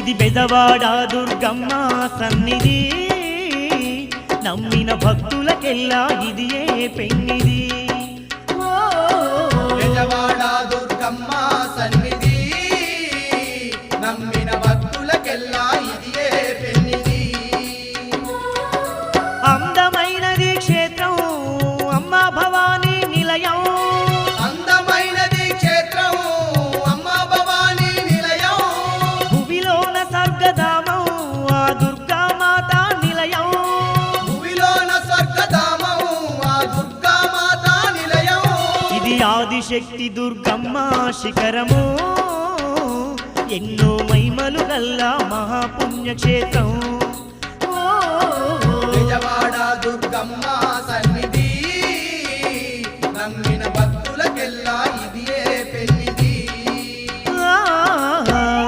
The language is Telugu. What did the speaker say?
ఇది బెజవాడ దుర్గమ్మ సన్నిధి, నమ్మిన భక్తులకెల్లా ఇది ఏ పెన్నిది. బెజవాడ దుర్గమ్మ సన్నిధి, నమ్మిన భక్తులకెల్లా ఇది ఏ పెన్నిది. అందమైనది క్షేత్రం అమ్మ భవానీ నిలయం, అందమైనది క్షేత్రం అమ్మ భవానీ నిలయం. భువిలోన స్వర్గధామం ఆ దుర్గామాత నిలయం, భూమిలోన స్వర్గధామం ఆ దుర్గామాత నిలయం. ఇది ఆదిశక్తి దుర్గమ్మ శిఖరము, ఎన్నో మహిమలు గల్లా మహాపుణ్యక్షేత్రం. బెజవాడ దుర్గమ్మ సన్నిధి.